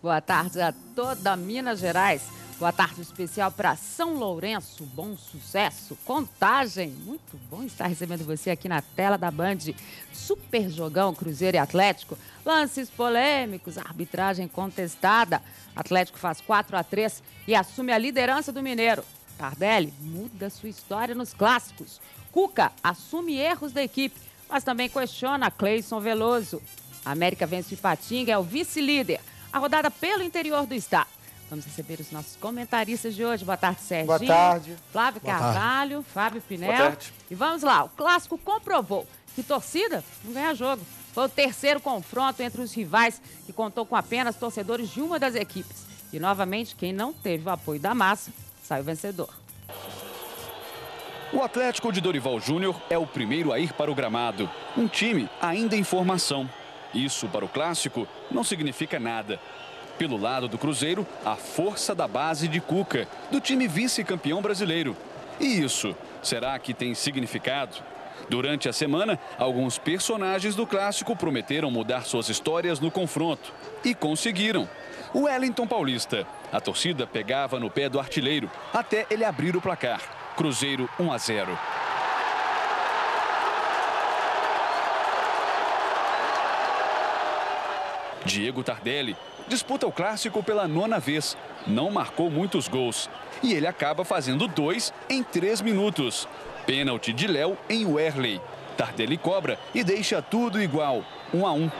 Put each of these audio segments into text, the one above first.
Boa tarde a toda Minas Gerais. Boa tarde especial para São Lourenço. Bom sucesso, Contagem. Muito bom estar recebendo você aqui na tela da Band. Super jogão, Cruzeiro e Atlético. Lances polêmicos, arbitragem contestada. Atlético faz 4-3 e assume a liderança do Mineiro. Tardelli muda sua história nos clássicos. Cuca assume erros da equipe, mas também questiona Cleison Veloso. A América vence o Ipatinga, é o vice-líder. A rodada pelo interior do estado. Vamos receber os nossos comentaristas de hoje. Boa tarde, Serginho. Boa tarde. Flávio Carvalho, Fábio Pinel. E vamos lá, o clássico comprovou que torcida não ganha jogo. Foi o terceiro confronto entre os rivais que contou com apenas torcedores de uma das equipes. E, novamente, quem não teve o apoio da massa, saiu vencedor. O Atlético de Dorival Júnior é o primeiro a ir para o gramado. Um time ainda em formação. Isso, para o clássico, não significa nada. Pelo lado do Cruzeiro, a força da base de Cuca, do time vice-campeão brasileiro. E isso, será que tem significado? Durante a semana, alguns personagens do clássico prometeram mudar suas histórias no confronto. E conseguiram. O Wellington Paulista. A torcida pegava no pé do artilheiro, até ele abrir o placar. Cruzeiro 1-0. Diego Tardelli disputa o clássico pela 9ª vez. Não marcou muitos gols. E ele acaba fazendo 2 em 3 minutos. Pênalti de Léo em Werley. Tardelli cobra e deixa tudo igual. 1-1.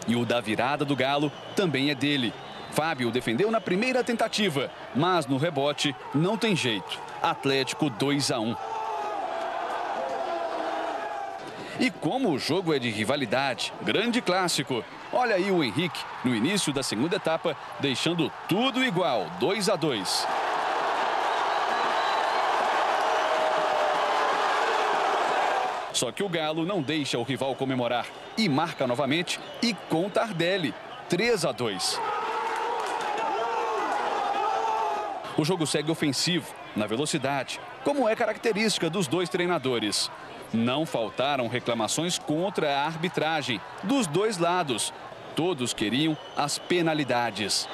E o da virada do Galo também é dele. Fábio defendeu na primeira tentativa, mas no rebote não tem jeito. Atlético 2-1. E como o jogo é de rivalidade, grande clássico. Olha aí o Henrique, no início da segunda etapa, deixando tudo igual, 2-2. Só que o Galo não deixa o rival comemorar e marca novamente e com Tardelli, 3-2. O jogo segue ofensivo, na velocidade, como é característica dos dois treinadores. Não faltaram reclamações contra a arbitragem dos dois lados. Todos queriam as penalidades.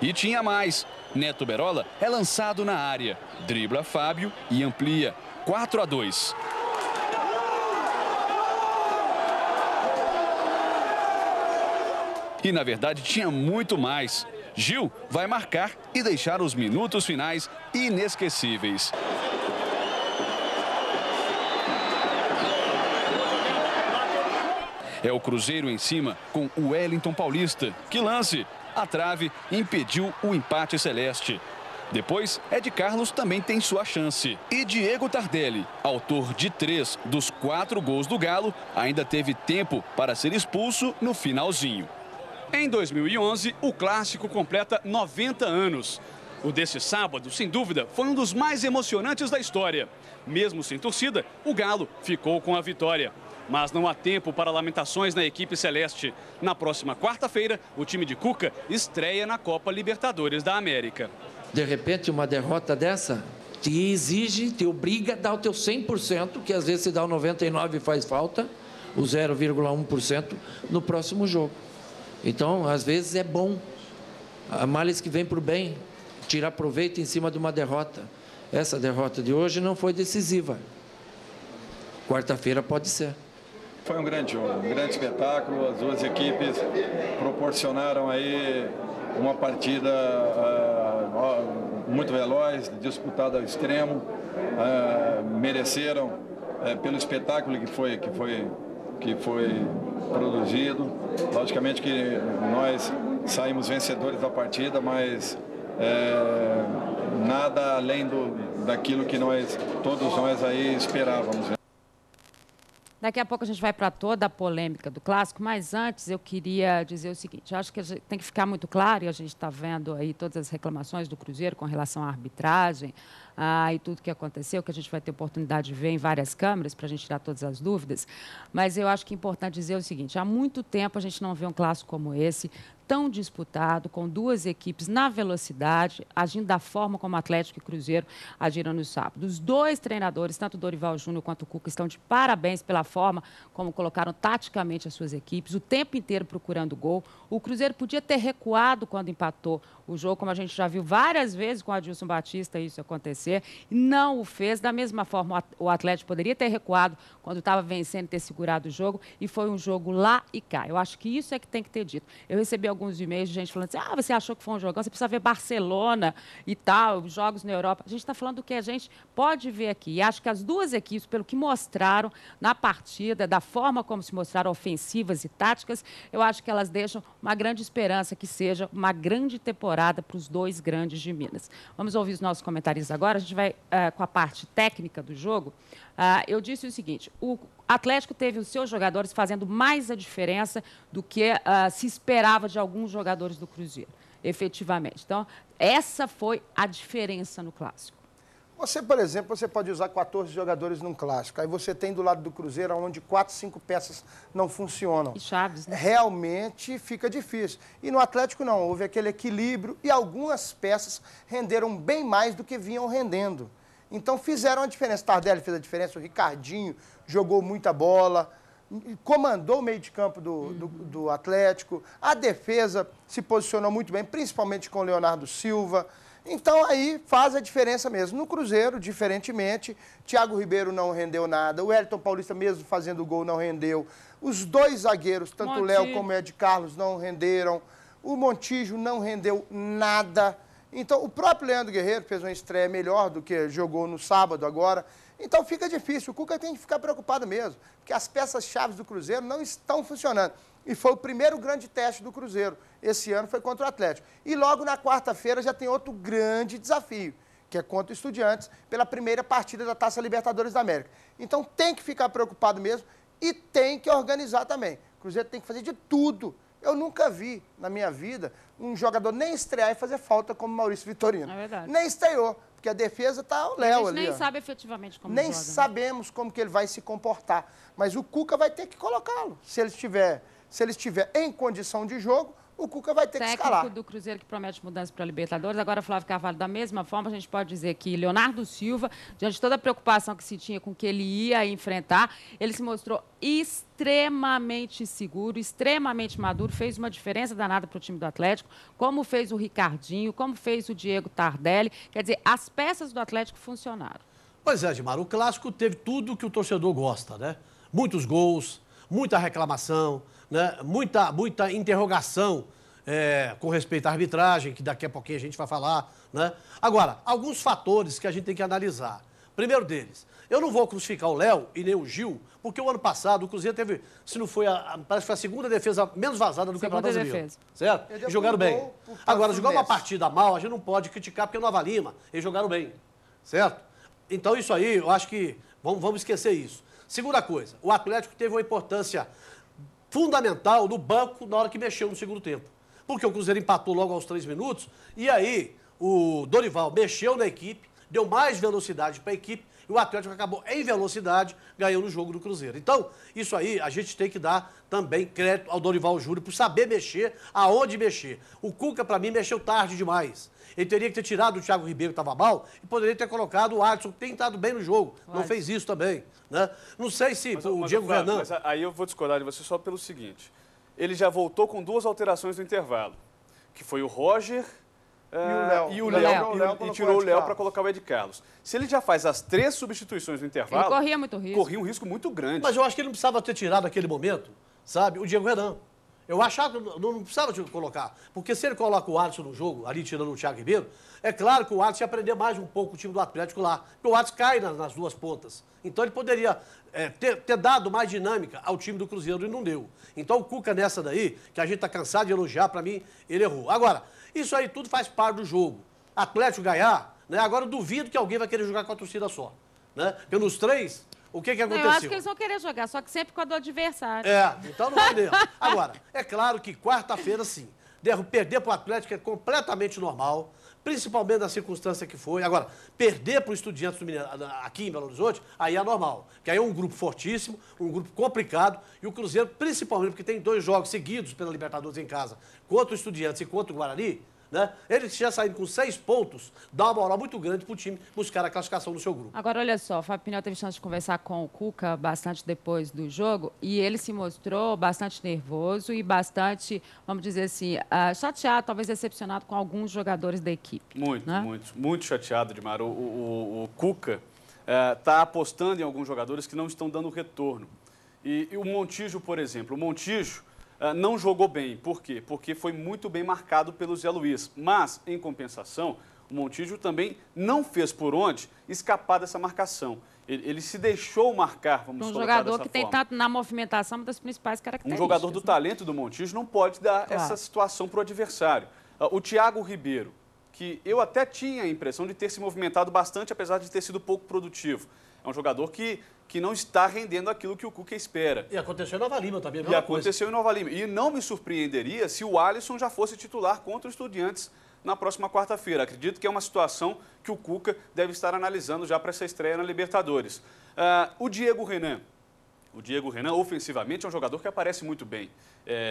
E tinha mais. Neto Berola é lançado na área. Dribla Fábio e amplia. 4-2. E na verdade tinha muito mais. Gil vai marcar e deixar os minutos finais inesquecíveis. É o Cruzeiro em cima com o Wellington Paulista. Que lance! A trave impediu o empate celeste. Depois, Ed Carlos também tem sua chance. E Diego Tardelli, autor de 3 dos 4 gols do Galo, ainda teve tempo para ser expulso no finalzinho. Em 2011, o clássico completa 90 anos. O desse sábado, sem dúvida, foi um dos mais emocionantes da história. Mesmo sem torcida, o Galo ficou com a vitória. Mas não há tempo para lamentações na equipe celeste. Na próxima quarta-feira, o time de Cuca estreia na Copa Libertadores da América. De repente, uma derrota dessa te exige, te obriga a dar o teu 100%, que às vezes se dá o 99% e faz falta, o 0,1% no próximo jogo. Então, às vezes é bom. Há males que vem para o bem, tirar proveito em cima de uma derrota. Essa derrota de hoje não foi decisiva. Quarta-feira pode ser. Foi um grande jogo, um grande espetáculo. As duas equipes proporcionaram aí uma partida muito veloz, disputada ao extremo. Mereceram pelo espetáculo que foi produzido. Logicamente que nós saímos vencedores da partida, mas nada além daquilo que todos nós aí esperávamos. Daqui a pouco a gente vai para toda a polêmica do clássico, mas antes eu queria dizer o seguinte, eu acho que a gente tem que ficar muito claro, e a gente está vendo aí todas as reclamações do Cruzeiro com relação à arbitragem e tudo que aconteceu, que a gente vai ter oportunidade de ver em várias câmeras para a gente tirar todas as dúvidas, mas eu acho que é importante dizer o seguinte, há muito tempo a gente não vê um clássico como esse, tão disputado, com duas equipes na velocidade, agindo da forma como Atlético e Cruzeiro agiram no sábado. Os dois treinadores, tanto o Dorival Júnior quanto o Cuca, estão de parabéns pela forma como colocaram taticamente as suas equipes, o tempo inteiro procurando gol. O Cruzeiro podia ter recuado quando empatou o jogo, como a gente já viu várias vezes com o Adilson Batista isso acontecer, e não o fez. Da mesma forma, o Atlético poderia ter recuado quando estava vencendo, ter segurado o jogo, e foi um jogo lá e cá. Eu acho que isso é que tem que ter dito. Eu recebi alguns e-mails de gente falando assim, você achou que foi um jogão, você precisa ver Barcelona e tal, jogos na Europa. A gente está falando do que a gente pode ver aqui. E acho que as duas equipes, pelo que mostraram na partida, da forma como se mostraram ofensivas e táticas, eu acho que elas deixam uma grande esperança que seja uma grande temporada para os dois grandes de Minas. Vamos ouvir os nossos comentários agora. A gente vai com a parte técnica do jogo. Eu disse o seguinte, o Atlético teve os seus jogadores fazendo mais a diferença do que se esperava de alguns jogadores do Cruzeiro, efetivamente. Então, essa foi a diferença no Clássico. Você, por exemplo, você pode usar 14 jogadores num clássico. Aí você tem do lado do Cruzeiro, onde 4, 5 peças não funcionam. E Chaves, né? Realmente fica difícil. E no Atlético não, houve aquele equilíbrio e algumas peças renderam bem mais do que vinham rendendo. Então fizeram a diferença. Tardelli fez a diferença, o Ricardinho jogou muita bola, comandou o meio de campo do Atlético. A defesa se posicionou muito bem, principalmente com o Leonardo Silva. Então, aí faz a diferença mesmo. No Cruzeiro, diferentemente, Thiago Ribeiro não rendeu nada, o Elton Paulista, mesmo fazendo gol, não rendeu. Os dois zagueiros, tanto o Léo como o Ed Carlos, não renderam. O Montijo não rendeu nada. Então, o próprio Leandro Guerreiro fez uma estreia melhor do que jogou no sábado agora. Então, fica difícil. O Cuca tem que ficar preocupado mesmo, porque as peças-chave do Cruzeiro não estão funcionando. E foi o primeiro grande teste do Cruzeiro. Esse ano foi contra o Atlético. E logo na quarta-feira já tem outro grande desafio, que é contra o Estudiantes, pela primeira partida da Taça Libertadores da América. Então tem que ficar preocupado mesmo e tem que organizar também. O Cruzeiro tem que fazer de tudo. Eu nunca vi, na minha vida, um jogador nem estrear e fazer falta como Maurício Vitorino. É verdade. Nem estreou, porque a defesa está o Léo ali. A gente nem sabe efetivamente como nem joga. Nem sabemos como que ele vai se comportar. Mas o Cuca vai ter que colocá-lo. Se ele estiver em condição de jogo, o Cuca vai ter que escalar. Técnico do Cruzeiro que promete mudança para a Libertadores. Agora, Flávio Carvalho, da mesma forma, a gente pode dizer que Leonardo Silva, diante de toda a preocupação que se tinha com o que ele ia enfrentar, ele se mostrou extremamente seguro, extremamente maduro, fez uma diferença danada para o time do Atlético, como fez o Ricardinho, como fez o Diego Tardelli. Quer dizer, as peças do Atlético funcionaram. Pois é, Gilmar, o Clássico teve tudo que o torcedor gosta, né? Muitos gols, muita reclamação, né? Muita interrogação com respeito à arbitragem, que daqui a pouquinho a gente vai falar, né? Agora, alguns fatores que a gente tem que analisar. Primeiro deles, eu não vou crucificar o Léo e nem o Gil, porque o ano passado o Cruzeiro teve, se não foi parece que foi a segunda defesa menos vazada do Campeonato Brasileiro. Certo? E jogaram bem. Agora, jogar uma partida mal, a gente não pode criticar porque não avalia Lima. Eles jogaram bem. Certo? Então, isso aí, eu acho que vamos esquecer isso. Segunda coisa, o Atlético teve uma importância fundamental no banco na hora que mexeu no segundo tempo. Porque o Cruzeiro empatou logo aos 3 minutos e aí o Dorival mexeu na equipe, deu mais velocidade para a equipe e o Atlético acabou em velocidade ganhando o jogo do Cruzeiro. Então, isso aí a gente tem que dar também crédito ao Dorival Júnior por saber mexer, aonde mexer. O Cuca, para mim, mexeu tarde demais. Ele teria que ter tirado o Thiago Ribeiro, que estava mal, e poderia ter colocado o Alisson, que tem estado bem no jogo. Não fez isso também. Né? Não sei se o Diego Renan... Mas aí eu vou discordar de você só pelo seguinte. Ele já voltou com 2 alterações no intervalo, que foi o Roger e o Léo, e tirou o Léo para colocar o Ed Carlos. Se ele já faz as 3 substituições no intervalo... Ele corria muito risco. Corria um risco muito grande. Mas eu acho que ele não precisava ter tirado naquele momento, sabe, o Diego Renan. Eu achava que não precisava de colocar. Porque se ele coloca o Alisson no jogo, ali tirando o Thiago Ribeiro, é claro que o Alisson ia aprender mais um pouco o time do Atlético lá. Porque o Alisson cai nas 2 pontas. Então ele poderia ter dado mais dinâmica ao time do Cruzeiro e não deu. Então o Cuca nessa daí, que a gente está cansado de elogiar, para mim, ele errou. Agora, isso aí tudo faz parte do jogo. Atlético ganhar, né? Agora eu duvido que alguém vai querer jogar com a torcida só. Né? Porque nos 3... O que aconteceu? Eu acho que eles vão querer jogar, só que sempre com a do adversário. Então não vai mesmo. Agora, é claro que quarta-feira, sim. Perder para o Atlético é completamente normal. principalmente na circunstância que foi. Agora, perder para o Estudiantes do Mineiro aqui em Belo Horizonte, aí é normal. Porque aí é um grupo fortíssimo, um grupo complicado, e o Cruzeiro, principalmente porque tem 2 jogos seguidos pela Libertadores em casa, contra o Estudiantes e contra o Guarani, né? Ele já saindo com 6 pontos, dá uma moral muito grande para o time buscar a classificação do seu grupo. Agora, olha só, o Fábio Pinel teve chance de conversar com o Cuca bastante depois do jogo e ele se mostrou bastante nervoso e bastante, vamos dizer assim, chateado, talvez decepcionado com alguns jogadores da equipe. Muito chateado, Edmar. O Cuca está apostando em alguns jogadores que não estão dando retorno. E o Montijo, por exemplo, não jogou bem. Por quê? Porque foi muito bem marcado pelo Zé Luiz. Mas, em compensação, o Montijo também não fez por onde escapar dessa marcação. Ele se deixou marcar, vamos colocar dessa forma. Um jogador que tem tanto na movimentação uma das principais características. Um jogador do talento do Montijo não pode dar essa situação para o adversário. O Thiago Ribeiro, que eu até tinha a impressão de ter se movimentado bastante, apesar de ter sido pouco produtivo. É um jogador que não está rendendo aquilo que o Cuca espera. E aconteceu em Nova Lima também. Em Nova Lima. E não me surpreenderia se o Alisson já fosse titular contra os Estudiantes na próxima quarta-feira. Acredito que é uma situação que o Cuca deve estar analisando já para essa estreia na Libertadores. O Diego Renan, ofensivamente, é um jogador que aparece muito bem.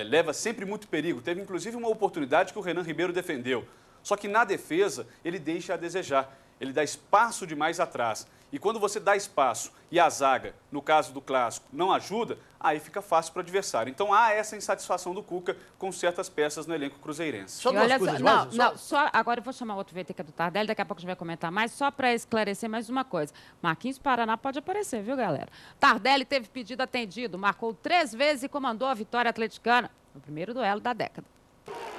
Leva sempre muito perigo. Teve, inclusive, uma oportunidade que o Renan Ribeiro defendeu. Só que na defesa, ele deixa a desejar. Ele dá espaço demais atrás. E quando você dá espaço e a zaga, no caso do Clássico, não ajuda, aí fica fácil para o adversário. Então há essa insatisfação do Cuca com certas peças no elenco cruzeirense. Só duas coisas mais? Agora eu vou chamar outro VT que é do Tardelli, daqui a pouco a gente vai comentar mais, só para esclarecer mais uma coisa. Marquinhos Paraná pode aparecer, viu, galera? Tardelli teve pedido atendido, marcou 3 vezes e comandou a vitória atleticana no primeiro duelo da década.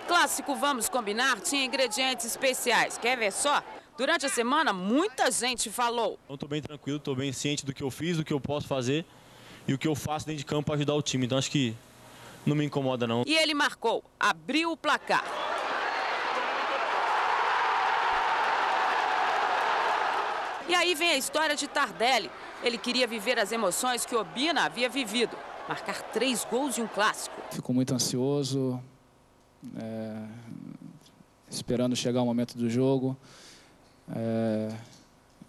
Clássico, vamos combinar, tinha ingredientes especiais. Quer ver só? Durante a semana, muita gente falou. Eu estou bem tranquilo, estou bem ciente do que eu fiz, do que eu posso fazer e o que eu faço dentro de campo para ajudar o time. Então, acho que não me incomoda, não. E ele marcou, abriu o placar. E aí vem a história de Tardelli. Ele queria viver as emoções que Obina havia vivido. Marcar 3 gols e um clássico. Fico muito ansioso, esperando chegar o momento do jogo.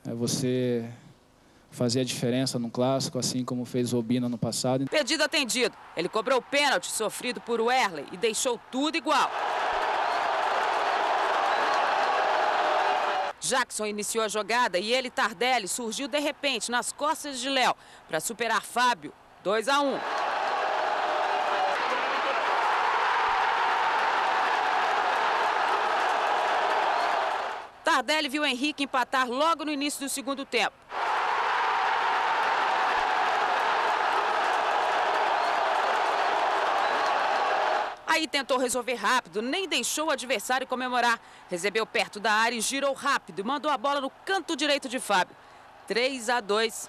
Você fazer a diferença num clássico, assim como fez o Obina no passado. Pedido atendido. Ele cobrou o pênalti sofrido por Werley e deixou tudo igual. Jackson iniciou a jogada e ele, Tardelli, surgiu de repente nas costas de Léo para superar Fábio. 2-1. Tardelli viu Henrique empatar logo no início do segundo tempo. Aí tentou resolver rápido, nem deixou o adversário comemorar. Recebeu perto da área e girou rápido e mandou a bola no canto direito de Fábio. 3-2.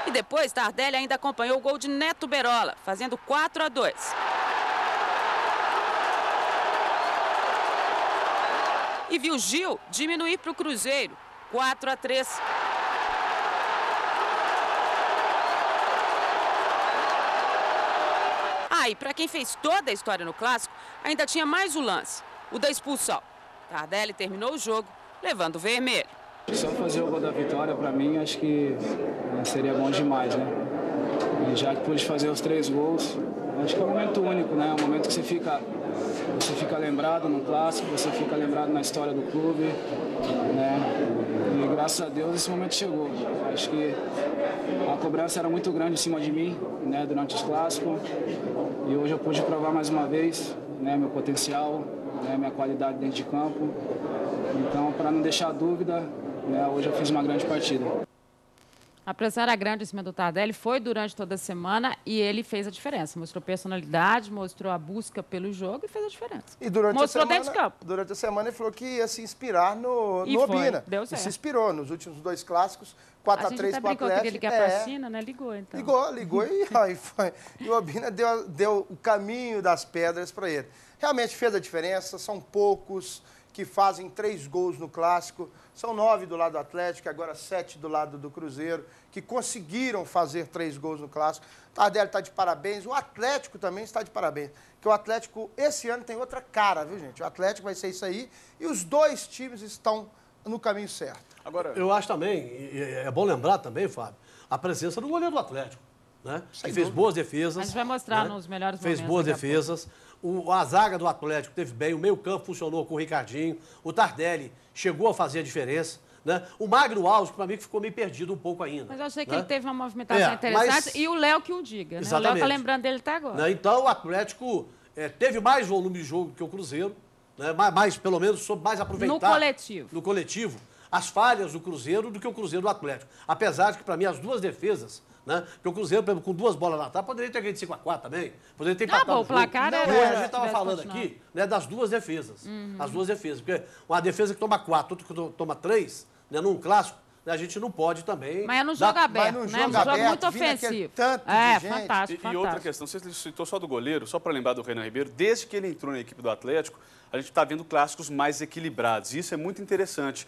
E depois, Tardelli ainda acompanhou o gol de Neto Berola, fazendo 4-2. E viu Gil diminuir para o Cruzeiro, 4-3. E para quem fez toda a história no Clássico, ainda tinha mais um lance, o da expulsão. Tardelli terminou o jogo levando o vermelho. Só fazer o gol da vitória, para mim, acho que seria bom demais, né? E já que pude fazer os 3 gols, acho que é um momento único, né? Um momento que você fica lembrado no Clássico, você fica lembrado na história do clube, né? E graças a Deus esse momento chegou. Acho que a cobrança era muito grande em cima de mim, né? Durante os Clássicos. E hoje eu pude provar mais uma vez, né? Meu potencial, né? Minha qualidade dentro de campo. Então, para não deixar dúvida, né? Hoje eu fiz uma grande partida. A pressão era grande em cima do Tardelli, foi durante toda a semana e ele fez a diferença. Mostrou personalidade, mostrou a busca pelo jogo e fez a diferença. E durante mostrou a semana, dentro de campo. Durante a semana ele falou que ia se inspirar no Obina. Deu certo. E se inspirou nos últimos 2 clássicos, 4-3 para o Atlético. Que ele quer para a China, né? Ligou, então. Ligou e aí foi. E o Obina deu o caminho das pedras para ele. Realmente fez a diferença, são poucos que fazem 3 gols no Clássico. São 9 do lado do Atlético, agora 7 do lado do Cruzeiro, que conseguiram fazer 3 gols no Clássico. Tardelli está de parabéns, o Atlético também está de parabéns. Porque o Atlético, esse ano, tem outra cara, viu, gente? O Atlético vai ser isso aí e os 2 times estão no caminho certo. Agora, eu acho também, e é bom lembrar também, Fábio, a presença do goleiro do Atlético, né? Que fez boas defesas. A gente vai mostrar, né, nos melhores momentos. Fez boas defesas. A zaga do Atlético teve bem, o meio-campo funcionou com o Ricardinho, o Tardelli chegou a fazer a diferença, né? O Magno Alves, para mim, ficou meio perdido um pouco ainda. Mas eu achei que né? ele teve uma movimentação interessante e o Léo que o diga, né? Exatamente. O Léo tá lembrando dele até agora. Né? Então, o Atlético teve mais volume de jogo que o Cruzeiro, né? Mais, pelo menos, soube mais aproveitar. No coletivo. No coletivo. As falhas do Cruzeiro do que o Cruzeiro do Atlético. Apesar de que, para mim, as duas defesas, né? Porque o Cruzeiro, por exemplo, com 2 bolas na trave, poderia ter ganho de 5-4 também. Poderia ter empatado. Bom, o placar era... Não, a gente estava falando aqui, né, das duas defesas. As duas defesas. Porque uma defesa que toma 4, outra que toma 3, né, num clássico, a gente não pode também... Mas é no jogo aberto, né? Um jogo muito ofensivo. Fantástico. E outra questão, você citou só do goleiro, só para lembrar do Renan Ribeiro, desde que ele entrou na equipe do Atlético, a gente está vendo clássicos mais equilibrados. Isso é muito interessante.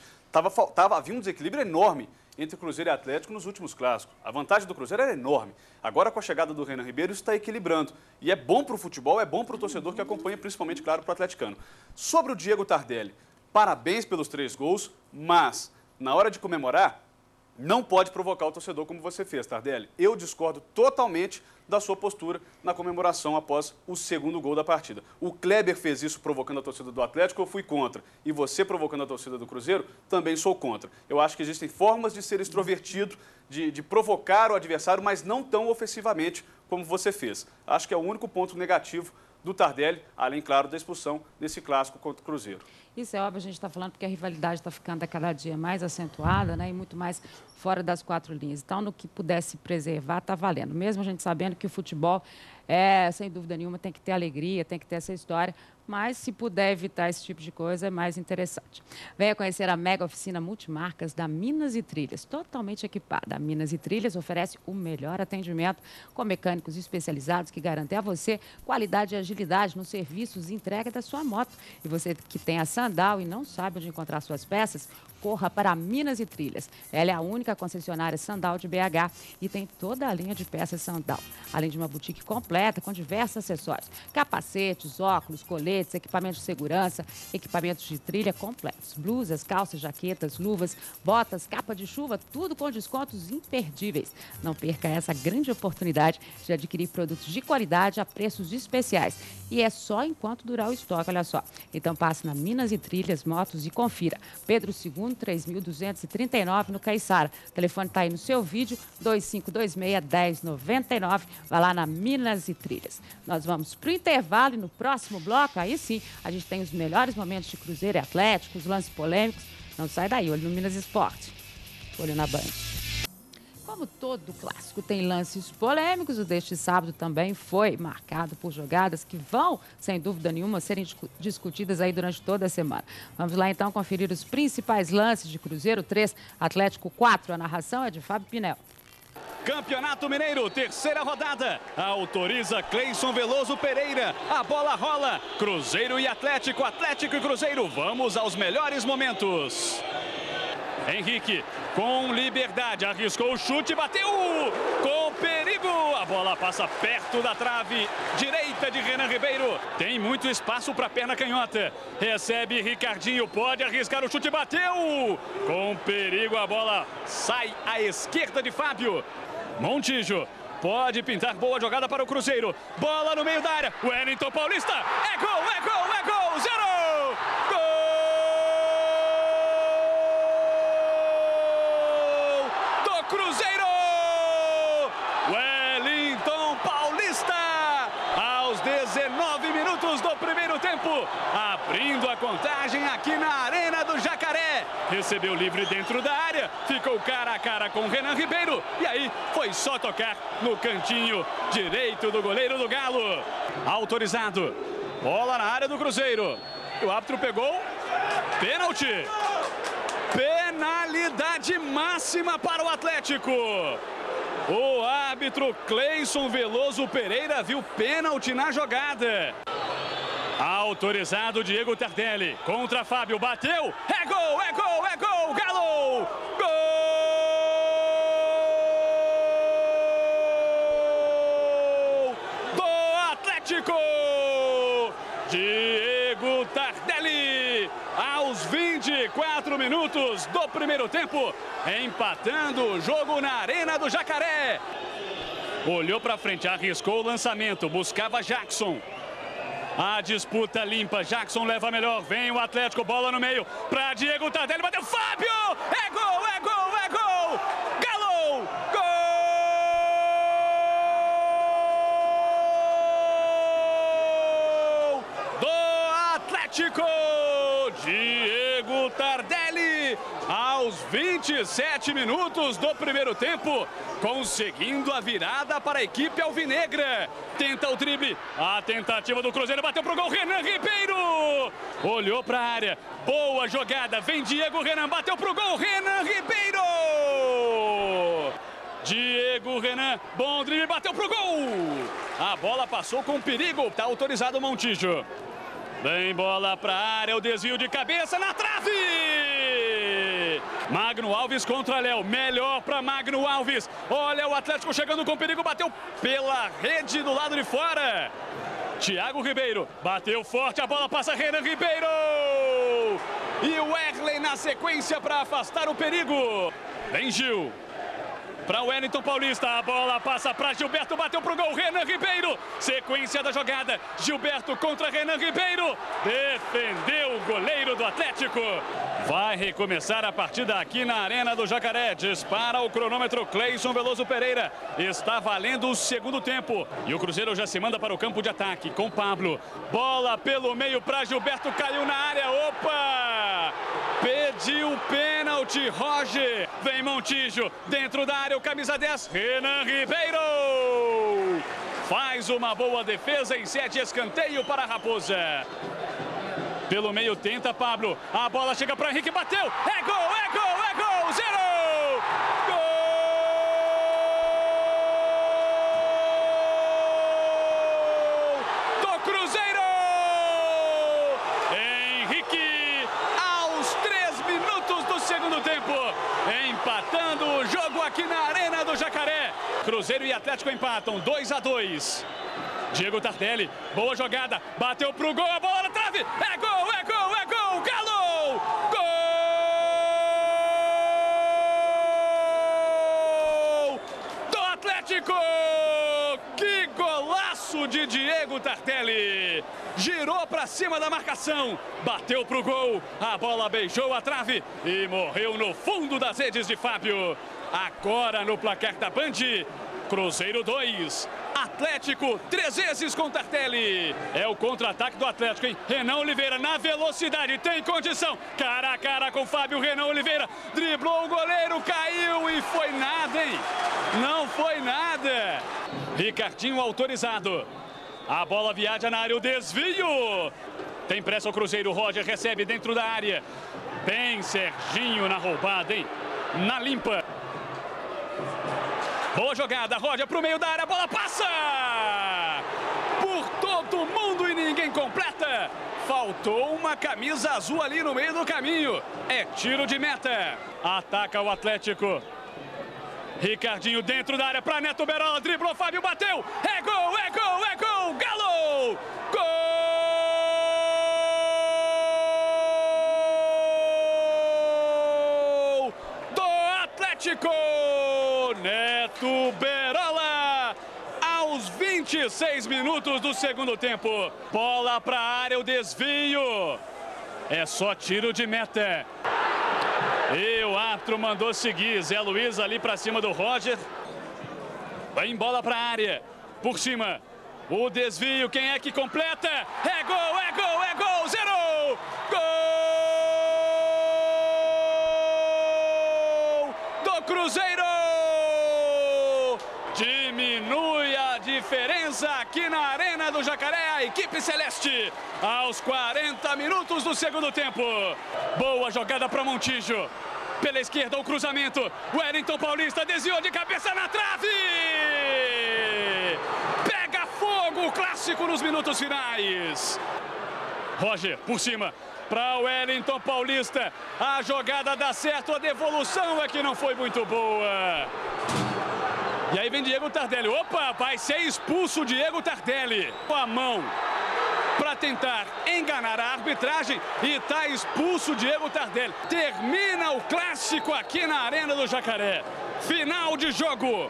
Havia um desequilíbrio enorme entre Cruzeiro e Atlético nos últimos clássicos. A vantagem do Cruzeiro era enorme. Agora, com a chegada do Renan Ribeiro, isso está equilibrando. E é bom para o futebol, é bom para o torcedor que acompanha, principalmente, claro, para o atleticano. Sobre o Diego Tardelli, parabéns pelos 3 gols, mas, na hora de comemorar, não pode provocar o torcedor como você fez, Tardelli. Eu discordo totalmente da sua postura na comemoração após o 2º gol da partida. O Kleber fez isso provocando a torcida do Atlético, eu fui contra. E você provocando a torcida do Cruzeiro, também sou contra. Eu acho que existem formas de ser extrovertido, de provocar o adversário, mas não tão ofensivamente como você fez. Acho que é o único ponto negativo do Tardelli, além, claro, da expulsão nesse clássico contra o Cruzeiro. Isso é óbvio, a gente está falando porque a rivalidade está ficando a cada dia mais acentuada, né, e muito mais fora das 4 linhas. Então, no que pudesse preservar, está valendo. Mesmo a gente sabendo que o futebol, sem dúvida nenhuma, tem que ter alegria, tem que ter essa história, mas se puder evitar esse tipo de coisa, é mais interessante. Venha conhecer a mega oficina multimarcas da Minas e Trilhas, totalmente equipada. A Minas e Trilhas oferece o melhor atendimento com mecânicos especializados que garantem a você qualidade e agilidade nos serviços de entrega da sua moto. E você que tem a Sandal e não sabe onde encontrar suas peças, corra para Minas e Trilhas. Ela é a única concessionária Sandal de BH e tem toda a linha de peças Sandal, além de uma boutique completa com diversos acessórios, capacetes, óculos, coletes, equipamentos de segurança, equipamentos de trilha completos, blusas, calças, jaquetas, luvas, botas, capa de chuva, tudo com descontos imperdíveis. Não perca essa grande oportunidade de adquirir produtos de qualidade a preços especiais. E é só enquanto durar o estoque, olha só. Então passe na Minas e Trilhas Motos e confira. Pedro II, 3.239 no Caiçara. O telefone está aí no seu vídeo, 2526-1099. Vai lá na Minas e Trilhas. Nós vamos para o intervalo e no próximo bloco, aí sim, a gente tem os melhores momentos de Cruzeiro e Atlético, os lances polêmicos. Não sai daí, olho no Minas Esporte. Olho na Band. Como todo clássico tem lances polêmicos, o deste sábado também foi marcado por jogadas que vão, sem dúvida nenhuma, serem discutidas aí durante toda a semana. Vamos lá então conferir os principais lances de Cruzeiro 3, Atlético 4. A narração é de Fábio Pinel. Campeonato Mineiro, 3ª rodada. Autoriza Cleison Veloso Pereira. A bola rola. Cruzeiro e Atlético, Atlético e Cruzeiro. Vamos aos melhores momentos. Henrique, com liberdade, arriscou o chute, bateu com perigo. A bola passa perto da trave direita de Renan Ribeiro. Tem muito espaço para a perna canhota. Recebe Ricardinho, pode arriscar o chute, bateu. Com perigo, a bola sai à esquerda de Fábio. Montijo pode pintar boa jogada para o Cruzeiro. Bola no meio da área. Wellington Paulista. É gol, é gol, é gol. 0! Gol! Cruzeiro! Wellington Paulista, aos 19 minutos do primeiro tempo, abrindo a contagem aqui na Arena do Jacaré. Recebeu livre dentro da área, ficou cara a cara com Renan Ribeiro e aí foi só tocar no cantinho direito do goleiro do Galo. Autorizado, bola na área do Cruzeiro. O árbitro pegou, pênalti. Penalidade máxima para o Atlético. O árbitro Cleison Veloso Pereira viu pênalti na jogada. Autorizado Diego Tardelli contra Fábio, bateu, é gol, é gol, é gol, Galo! Gol do Atlético! Diego Tardelli, aos 24 minutos do primeiro tempo, empatando o jogo na Arena do Jacaré. Olhou para frente, arriscou o lançamento, buscava Jackson. A disputa limpa, Jackson leva melhor, vem o Atlético, bola no meio, para Diego Tardelli, bateu, Fábio! É gol, é gol, é gol! Galo! Gol do Atlético! Diego Tardelli, aos 27 minutos do primeiro tempo, conseguindo a virada para a equipe alvinegra. Tenta o drible, a tentativa do Cruzeiro, bateu pro gol, Renan Ribeiro! Olhou para a área, boa jogada, vem Diego, Renan, bateu pro gol, Renan Ribeiro! Diego Renan, bom drible, bateu pro gol! A bola passou com perigo, tá autorizado o Montijo. Vem bola para a área, o desvio de cabeça na trave! Magno Alves contra Léo, melhor para Magno Alves. Olha o Atlético chegando com perigo, bateu pela rede do lado de fora. Thiago Ribeiro, bateu forte, a bola passa Renan Ribeiro. E o Erley na sequência para afastar o perigo. Vem Gil. Para o Wellington Paulista, a bola passa para Gilberto, bateu pro gol, Renan Ribeiro. Sequência da jogada, Gilberto contra Renan Ribeiro. Defendeu o goleiro do Atlético. Vai recomeçar a partida aqui na Arena do Jacaré. Dispara o cronômetro Cleison Veloso Pereira. Está valendo o segundo tempo. E o Cruzeiro já se manda para o campo de ataque com Pablo. Bola pelo meio para Gilberto, caiu na área, opa! Pediu pênalti, Roger. Vem Montijo, dentro da área, o camisa 10, Renan Ribeiro. Faz uma boa defesa e cede escanteio para a Raposa. Pelo meio tenta Pablo, a bola chega para Henrique, bateu, é gol, é gol, é gol, 0! Gol do Cruzeiro! Henrique, aos 3 minutos do segundo tempo, empatando o jogo aqui na Arena do Jacaré. Cruzeiro e Atlético empatam, 2-2. Diego Tardelli, boa jogada, bateu pro gol, a bola na trave, é gol, é gol, é gol, Galo! Gol do Atlético! Que golaço de Diego Tardelli! Girou para cima da marcação, bateu pro gol, a bola beijou a trave e morreu no fundo das redes de Fábio. Agora no placar da Band, Cruzeiro 2, Atlético 3 vezes com Tardelli. É o contra-ataque do Atlético, hein? Renan Oliveira na velocidade, tem condição. Cara a cara com Fábio, Renan Oliveira. Driblou o goleiro, caiu e foi nada, hein? Não foi nada. Ricardinho autorizado. A bola viaja na área, o desvio. Tem pressa o Cruzeiro, Roger recebe dentro da área. Bem Serginho na roubada, hein? Na limpa. Boa jogada, Roger pro meio da área, a bola passa! Por todo mundo e ninguém completa. Faltou uma camisa azul ali no meio do caminho. É tiro de meta. Ataca o Atlético. Ricardinho dentro da área para Neto Berola, driblou, Fábio bateu. É gol, é gol, é gol, Galo! Gol do Atlético! Neto Berola, aos 26 minutos do segundo tempo. Bola para a área, o desvio. É só tiro de meta. E o árbitro mandou seguir. Zé Luiz ali para cima do Roger. Vem bola para a área. Por cima. O desvio, quem é que completa? É gol, é gol, é gol, 0! Gol do Cruzeiro! Diminui a diferença aqui na Arena do Jacaré, a equipe celeste, aos 40 minutos do segundo tempo. Boa jogada para Montijo. Pela esquerda o cruzamento. Wellington Paulista desviou de cabeça na trave. Pega fogo o clássico nos minutos finais. Roger, por cima, para o Wellington Paulista. A jogada dá certo, a devolução é que não foi muito boa. E aí vem Diego Tardelli. Opa, vai ser expulso o Diego Tardelli. Com a mão para tentar enganar a arbitragem e está expulso o Diego Tardelli. Termina o clássico aqui na Arena do Jacaré. Final de jogo.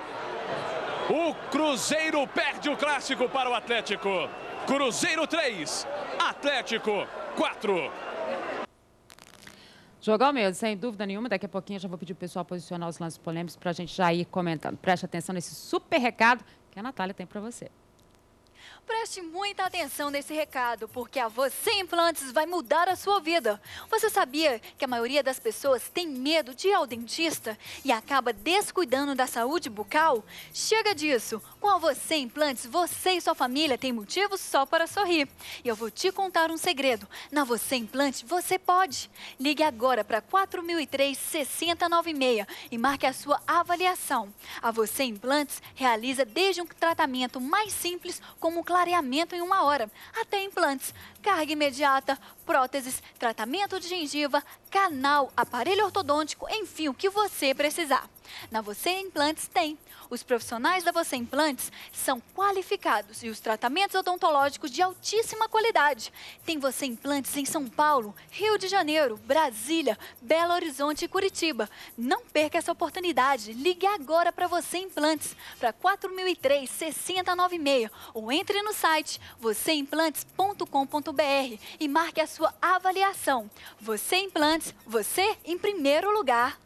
O Cruzeiro perde o clássico para o Atlético. Cruzeiro 3, Atlético 4. Jogão mesmo, sem dúvida nenhuma. Daqui a pouquinho eu já vou pedir o pessoal posicionar os lances polêmicos para a gente já ir comentando. Preste atenção nesse super recado que a Natália tem para você. Preste muita atenção nesse recado, porque a Você Implantes vai mudar a sua vida. Você sabia que a maioria das pessoas tem medo de ir ao dentista e acaba descuidando da saúde bucal? Chega disso! Com a Você Implantes, você e sua família têm motivos só para sorrir. E eu vou te contar um segredo. Na Você Implante, você pode. Ligue agora para 4003-6096 e marque a sua avaliação. A Você Implantes realiza desde um tratamento mais simples, como clareamento em 1 hora, até implantes, carga imediata, próteses, tratamento de gengiva, canal, aparelho ortodôntico, enfim, o que você precisar. Na Você Implantes tem. Os profissionais da Você Implantes são qualificados e os tratamentos odontológicos de altíssima qualidade. Tem Você Implantes em São Paulo, Rio de Janeiro, Brasília, Belo Horizonte e Curitiba. Não perca essa oportunidade. Ligue agora para Você Implantes, para 4003-6096 ou entre no site vocêimplantes.com.br e marque a sua avaliação. Você Implantes, você em primeiro lugar.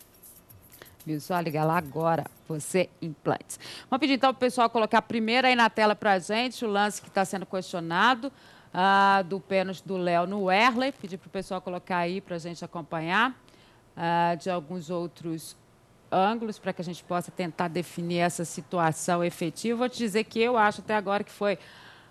Viu só? Liga lá agora, Você Implantes. Vamos pedir então para o pessoal colocar primeiro aí na tela para a gente o lance que está sendo questionado do pênalti do Léo no Werley. Pedir para o pessoal colocar aí para a gente acompanhar de alguns outros ângulos para que a gente possa tentar definir essa situação efetiva. Vou te dizer que eu acho até agora que foi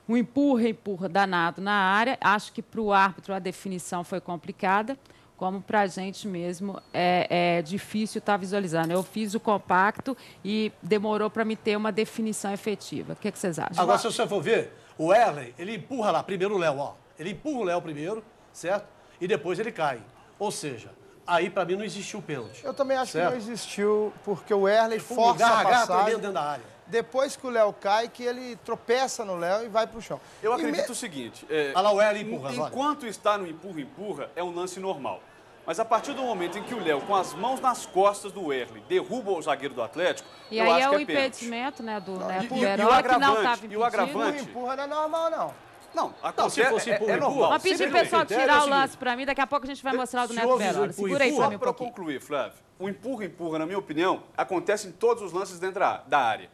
um empurra danado na área. Acho que para o árbitro a definição foi complicada, como para a gente mesmo é difícil estar visualizando. Eu fiz o compacto e demorou para me ter uma definição efetiva. O que vocês acham? Agora, se você for ver, o Werley, ele empurra lá, primeiro o Léo, ó. Ele empurra o Léo primeiro, certo? E depois ele cai. Ou seja, aí para mim não existiu pênalti. Eu também acho certo? Que não existiu, porque o Werley força a passagem dentro da área. Depois que o Léo cai, que ele tropeça no Léo e vai pro chão. Eu acredito o seguinte, olha lá o Werley empurrando. Enquanto está no empurra-empurra, é um lance normal. Mas a partir do momento em que o Léo, com as mãos nas costas do Werley, derruba o zagueiro do Atlético, e eu aí acho que o impedimento, né, do Verón, que não estava impedido. E o agravante... Empurra não é normal, não. Não, se fosse empurra, normal. Vamos pedir pro pessoal tirar o lance para mim, daqui a pouco a gente vai mostrar o do Neto Verón. Segura aí para mim um pouquinho. Para concluir, Flávio, o empurra-empurra, na minha opinião, acontece em todos os lances dentro da área.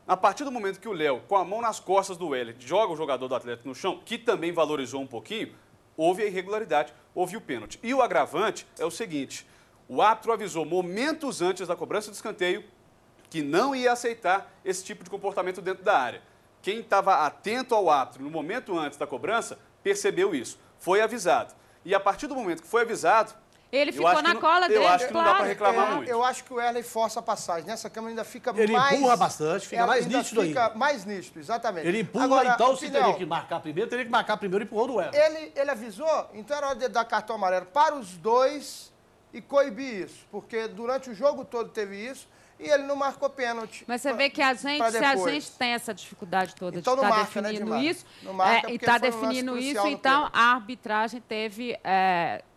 A partir do momento que o Léo, com a mão nas costas do Werley, joga o jogador do Atlético no chão, que também valorizou um pouquinho, houve a irregularidade, houve o pênalti. E o agravante é o seguinte, o árbitro avisou momentos antes da cobrança de escanteio que não ia aceitar esse tipo de comportamento dentro da área. Quem estava atento ao árbitro no momento antes da cobrança percebeu isso, foi avisado. E a partir do momento que foi avisado... Ele ficou na cola dele, eu acho que não dá para reclamar muito. Eu acho que o Werley força a passagem. Nessa câmera ainda fica ele mais... Ele empurra bastante, fica mais nítido ainda. Fica mais nítido, exatamente. Ele empurra, agora, então, se teria que marcar primeiro, teria que marcar primeiro e empurrou o Werley. Ele avisou, então era hora de dar cartão amarelo para os dois e coibir isso. Porque durante o jogo todo teve isso e ele não marcou pênalti. Mas você vê que a gente, se a gente tem essa dificuldade toda então de estar definindo isso, e está definindo isso, então a arbitragem teve...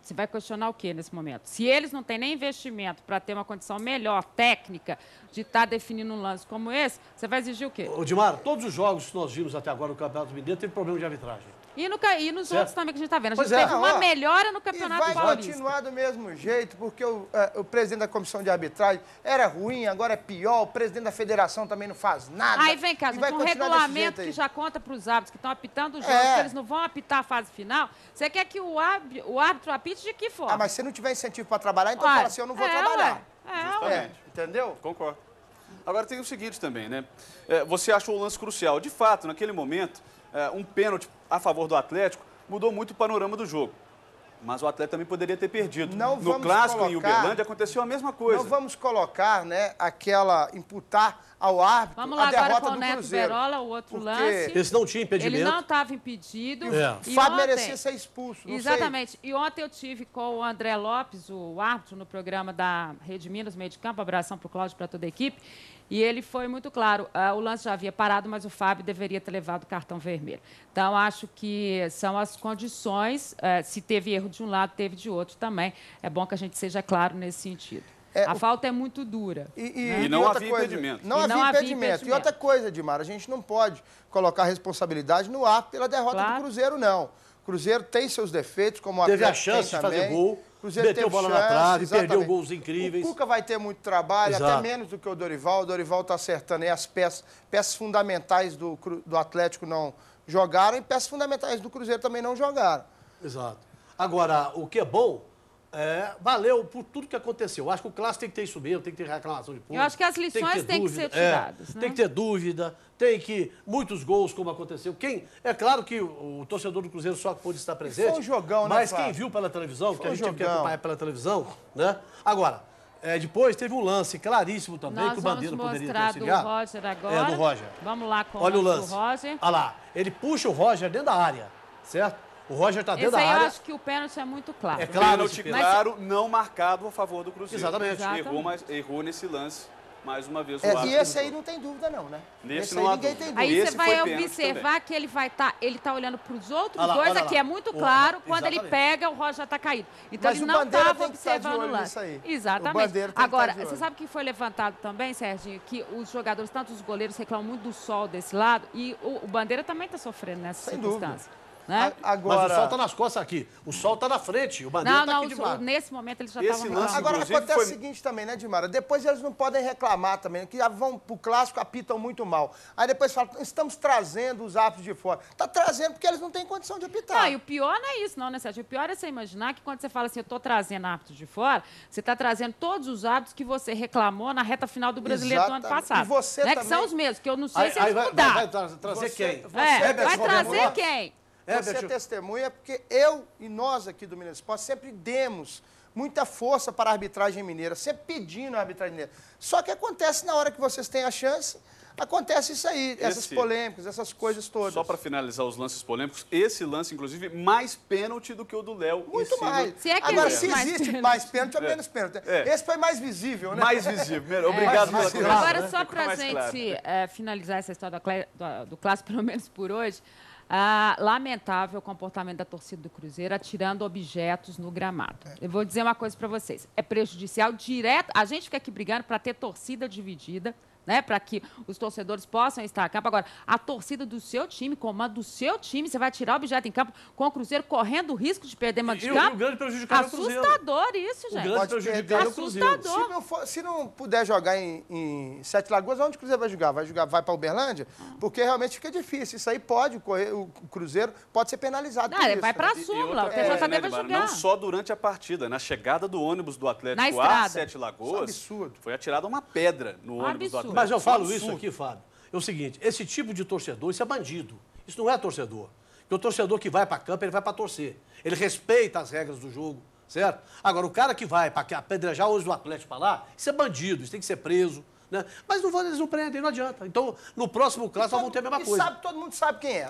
Você vai questionar o quê nesse momento? Se eles não têm nem investimento para ter uma condição melhor, técnica, de estar definindo um lance como esse, você vai exigir o quê? Ô, Dimar, todos os jogos que nós vimos até agora no Campeonato Mineiro teve problema de arbitragem. E nos outros também que a gente está vendo. A gente Pois teve uma melhora no Campeonato Paulista. E vai continuar do mesmo jeito, porque o presidente da comissão de arbitragem era ruim, agora é pior, o presidente da federação também não faz nada. Aí vem cá, um regulamento que já conta para os árbitros que estão apitando os jogos, que eles não vão apitar a fase final. Você quer que o árbitro apite de que forma? Mas se não tiver incentivo para trabalhar, então fala assim, eu não vou trabalhar. Justamente. Entendeu? Concordo. Agora tem o seguinte também, né? Você achou o lance crucial. De fato, naquele momento, um pênalti a favor do Atlético mudou muito o panorama do jogo. Mas o Atlético também poderia ter perdido. Não no vamos clássico colocar, em Uberlândia aconteceu a mesma coisa. Não vamos colocar, né, imputar ao árbitro Vamos lá a derrota agora com o do Neto Cruzeiro. Berola, o outro lance. Esse não tinha impedimento. Ele não estava impedido. O Fábio merecia ser expulso. Não Exatamente. sei. E ontem eu tive com o André Lopes, o árbitro, no programa da Rede Minas, meio de campo, abração para o Cláudio e para toda a equipe. E ele foi muito claro, o lance já havia parado, mas o Fábio deveria ter levado o cartão vermelho. Então, acho que são as condições, se teve erro de um lado, teve de outro também. É bom que a gente seja claro nesse sentido. A falta é muito dura. E não havia impedimento. Não havia impedimento. E outra coisa, Edmar, a gente não pode colocar a responsabilidade no árbitro pela derrota do Cruzeiro, não. O Cruzeiro tem seus defeitos, como o Atlético Atlético teve a chance de fazer gol. Cruzeiro meteu bola na trave, perdeu gols incríveis. O Cuca vai ter muito trabalho, até menos do que o Dorival. O Dorival está acertando aí as peças fundamentais do Atlético não jogaram e peças fundamentais do Cruzeiro também não jogaram. Exato. Agora, o que é bom, valeu por tudo que aconteceu. Eu acho que o clássico tem que ter isso mesmo, tem que ter reclamação de público. Eu acho que as lições têm que ser tiradas. Tem que ter dúvida, tem que... Muitos gols, como aconteceu. É claro que o torcedor do Cruzeiro só pôde estar presente. Foi um jogão, né, mas Flávio? quem viu pela televisão, que a gente teve que acompanhar pela televisão, né? Agora, depois teve um lance claríssimo também, que o Bandeira poderia ter auxiliado. Do Roger agora. Do Roger. Vamos lá com Olha o lance do Roger. Olha lá, ele puxa o Roger dentro da área, certo? O Roger está dentro da área. Eu acho que o pênalti é muito claro. É claro, pênalti claro, não marcado a favor do Cruzeiro. Exatamente. Errou nesse lance, mais uma vez, o E árbitro. esse aí não tem dúvida não, né? Nesse aí ninguém tem dúvida. Aí você vai observar que ele tá olhando para os outros dois, aqui é muito claro, quando ele pega, o Roger já está caído. Então ele não estava observando o lance. Exatamente. Agora, você sabe que foi levantado também, Serginho, que os jogadores, tanto os goleiros, reclamam muito do sol desse lado, e o Bandeira também está sofrendo nessa circunstância. Né? Agora... Mas o sol está nas costas aqui. O sol está na frente. O Bandeira está aqui de lado. Nesse momento ele já estava... Agora acontece o seguinte também, né, Dimara? Depois eles não podem reclamar também, que vão pro clássico, apitam muito mal. Aí depois falam, estamos trazendo os árbitros de fora. Está trazendo porque eles não têm condição de apitar. Não, e o pior não é isso, não, né, Sérgio? O pior é você imaginar que quando você fala assim, eu estou trazendo árbitros de fora, você está trazendo todos os árbitros que você reclamou na reta final do Brasileiro do ano passado. E você né? também... Que são os mesmos, que eu não sei se eles mudaram. Vai trazer quem? Vai trazer quem? Você testemunha porque eu e nós aqui do Minas Esporte sempre demos muita força para a arbitragem mineira, sempre pedindo a arbitragem mineira. Só que acontece na hora que vocês têm a chance, acontece isso aí, essas polêmicas, essas coisas todas. Só para finalizar os lances polêmicos, esse lance, inclusive, mais pênalti do que o do Léo. Muito mais. Agora, se existe mais pênalti ou menos pênalti. Esse foi mais visível, né? Mais visível. Obrigado pela correção. Agora, só para a gente finalizar essa história do clássico, pelo menos por hoje, lamentável o comportamento da torcida do Cruzeiro atirando objetos no gramado. Eu vou dizer uma coisa para vocês. É prejudicial direto. A gente fica aqui brigando para ter torcida dividida, né, para que os torcedores possam estar em campo. Agora, a torcida do seu time, comando do seu time, você vai tirar objeto em campo com o Cruzeiro correndo o risco de perder mando de campo? O grande prejudicado é o Cruzeiro. Assustador isso, gente. O grande prejudicado é o Cruzeiro. Se não puder jogar em Sete Lagoas, onde o Cruzeiro vai jogar? Vai para Uberlândia? Porque realmente fica difícil. Isso aí pode ocorrer, o Cruzeiro pode ser penalizado por isso. Vai para a súmula, o TJD vai jogar. Não só durante a partida, na chegada do ônibus do Atlético a Sete Lagoas, foi atirada uma pedra no ônibus do Atlético. Mas eu falo isso aqui, Fábio. É o seguinte, esse tipo de torcedor, isso é bandido. Isso não é torcedor. Porque o torcedor que vai para campo, ele vai para torcer. Ele respeita as regras do jogo, certo? Agora, o cara que vai para apedrejar hoje do Atlético para lá, isso é bandido, isso tem que ser preso. Né? Mas eles não prendem, não adianta. Então, no próximo clássico, nós vamos ter a mesma coisa. Todo mundo sabe quem é.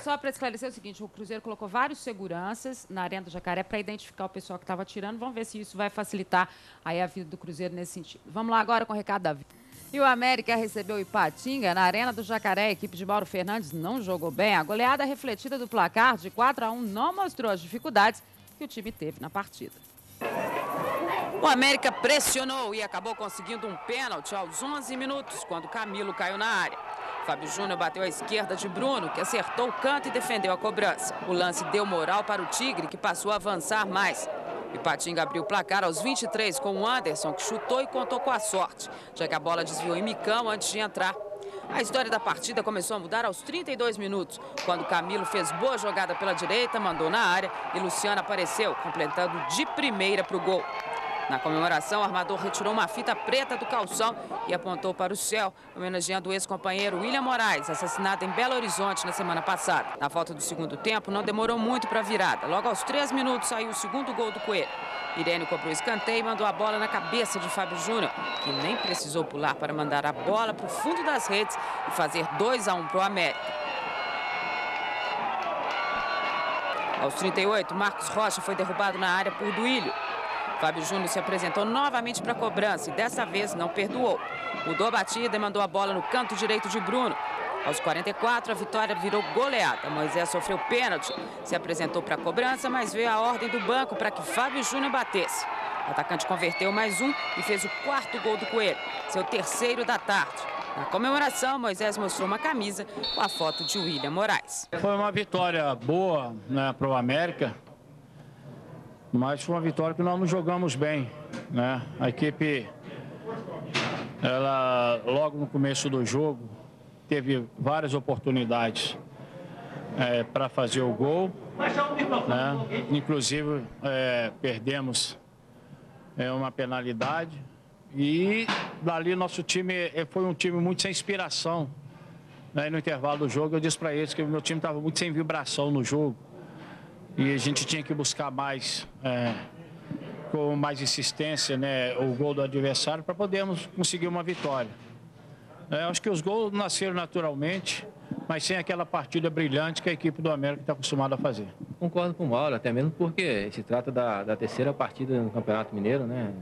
Só para esclarecer o seguinte, o Cruzeiro colocou vários seguranças na Arena do Jacaré para identificar o pessoal que estava atirando. Vamos ver se isso vai facilitar aí a vida do Cruzeiro nesse sentido. Vamos lá agora com o recado da vida. E o América recebeu o Ipatinga na Arena do Jacaré. A equipe de Mauro Fernandes não jogou bem. A goleada refletida do placar de 4-1 não mostrou as dificuldades que o time teve na partida. O América pressionou e acabou conseguindo um pênalti aos 11 minutos, quando Camilo caiu na área. Fábio Júnior bateu à esquerda de Bruno, que acertou o canto e defendeu a cobrança. O lance deu moral para o Tigre, que passou a avançar mais. Ipatinga abriu o placar aos 23 com o Anderson, que chutou e contou com a sorte, já que a bola desviou em Micão antes de entrar. A história da partida começou a mudar aos 32 minutos, quando Camilo fez boa jogada pela direita, mandou na área e Luciano apareceu, completando de primeira para o gol. Na comemoração, o armador retirou uma fita preta do calção e apontou para o céu, homenageando o ex-companheiro William Moraes, assassinado em Belo Horizonte na semana passada. Na volta do segundo tempo, não demorou muito para a virada. Logo aos 3 minutos saiu o segundo gol do Coelho. Irene cobrou escanteio e mandou a bola na cabeça de Fábio Júnior, que nem precisou pular para mandar a bola para o fundo das redes e fazer 2-1 para o América. Aos 38, Marcos Rocha foi derrubado na área por Duílio. Fábio Júnior se apresentou novamente para a cobrança e dessa vez não perdoou. Mudou a batida e mandou a bola no canto direito de Bruno. Aos 44, a vitória virou goleada. Moisés sofreu pênalti, se apresentou para a cobrança, mas veio a ordem do banco para que Fábio Júnior batesse. O atacante converteu mais um e fez o 4º gol do Coelho, seu 3º da tarde. Na comemoração, Moisés mostrou uma camisa com a foto de William Moraes. Foi uma vitória boa, né, para o América. Mas foi uma vitória que nós não jogamos bem, né? A equipe, ela logo no começo do jogo, teve várias oportunidades para fazer o gol, né? Inclusive perdemos uma penalidade e dali nosso time foi um time muito sem inspiração, né? No intervalo do jogo eu disse para eles que o meu time estava muito sem vibração no jogo. E a gente tinha que buscar mais, com mais insistência, né, o gol do adversário para podermos conseguir uma vitória. Acho que os gols nasceram naturalmente, mas sem aquela partida brilhante que a equipe do América está acostumada a fazer. Concordo com o Mauro, até mesmo porque se trata da terceira partida no Campeonato Mineiro, né?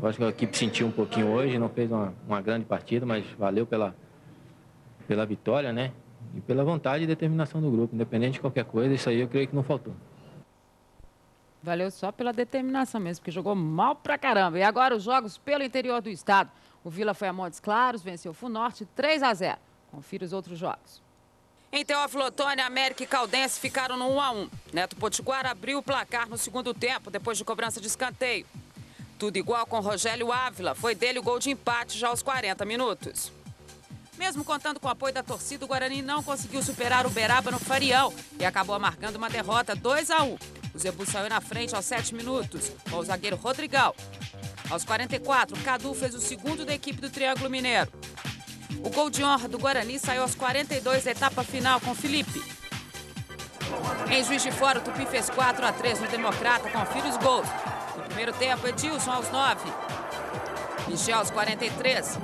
Eu acho que a equipe sentiu um pouquinho hoje, não fez uma grande partida, mas valeu pela vitória, né? E pela vontade e determinação do grupo, independente de qualquer coisa, isso aí eu creio que não faltou. Valeu só pela determinação mesmo, porque jogou mal pra caramba. E agora os jogos pelo interior do estado. O Vila foi a Montes Claros, venceu o Funorte 3-0. Confira os outros jogos. Em Teófilo Otoni, América e Caldense ficaram no 1-1. Neto Potiguar abriu o placar no segundo tempo, depois de cobrança de escanteio. Tudo igual com Rogério Ávila. Foi dele o gol de empate já aos 40 minutos. Mesmo contando com o apoio da torcida, o Guarani não conseguiu superar o Uberaba no Farião e acabou amargando uma derrota 2-1. O Zebu saiu na frente aos 7 minutos, com o zagueiro Rodrigal. Aos 44, Cadu fez o segundo da equipe do Triângulo Mineiro. O gol de honra do Guarani saiu aos 42 da etapa final com Felipe. Em Juiz de Fora, o Tupi fez 4-3 no Democrata, confira os gols. No primeiro tempo, Edilson aos 9. Michel aos 43.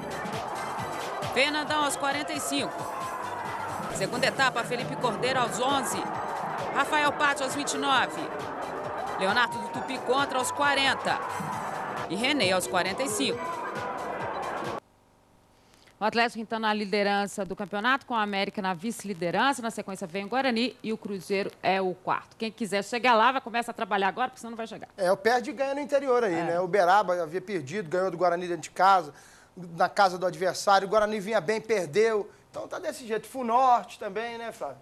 Fernandão aos 45. Segunda etapa, Felipe Cordeiro aos 11. Rafael Pátio aos 29. Leonardo do Tupi contra aos 40. E René aos 45. O Atlético então na liderança do campeonato, com a América na vice-liderança. Na sequência vem o Guarani e o Cruzeiro é o 4º. Quem quiser chegar lá, vai começar a trabalhar agora, porque senão não vai chegar. O perde e ganha no interior aí, né? O Uberaba havia perdido, ganhou do Guarani dentro de casa, na casa do adversário. O Guarani vinha bem, perdeu. Então tá desse jeito. Funorte também, né, Flávio?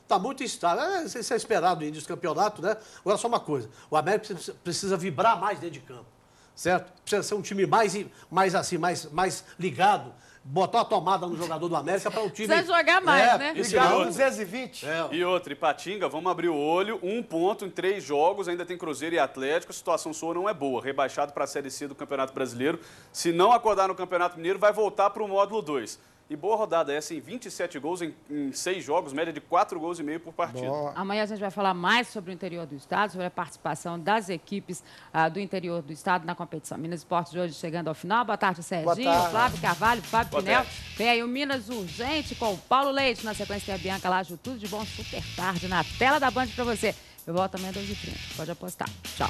Tá muito instável. Isso é esperado no início do campeonato, né? Agora só uma coisa. O América precisa vibrar mais dentro de campo, certo? Precisa ser um time mais ligado. Botar a tomada no jogador do América para o time... Precisa jogar mais, né? Ligar no 220. E outra, Ipatinga, vamos abrir o olho. 1 ponto em 3 jogos, ainda tem Cruzeiro e Atlético. A situação sua não é boa. Rebaixado para a Série C do Campeonato Brasileiro. Se não acordar no Campeonato Mineiro, vai voltar para o módulo 2. E boa rodada essa, em 27 gols em 6 jogos, média de 4,5 gols por partida. Amanhã a gente vai falar mais sobre o interior do estado, sobre a participação das equipes do interior do estado na competição. Minas Esportes de hoje chegando ao final. Boa tarde, Serginho, Flávio Carvalho, Fábio Pinel. Vem aí o Minas Urgente com o Paulo Leite. Na sequência tem a Bianca Lajo. Tudo de bom, super tarde na tela da Band para você. Eu volto amanhã às 12h30. Pode apostar. Tchau.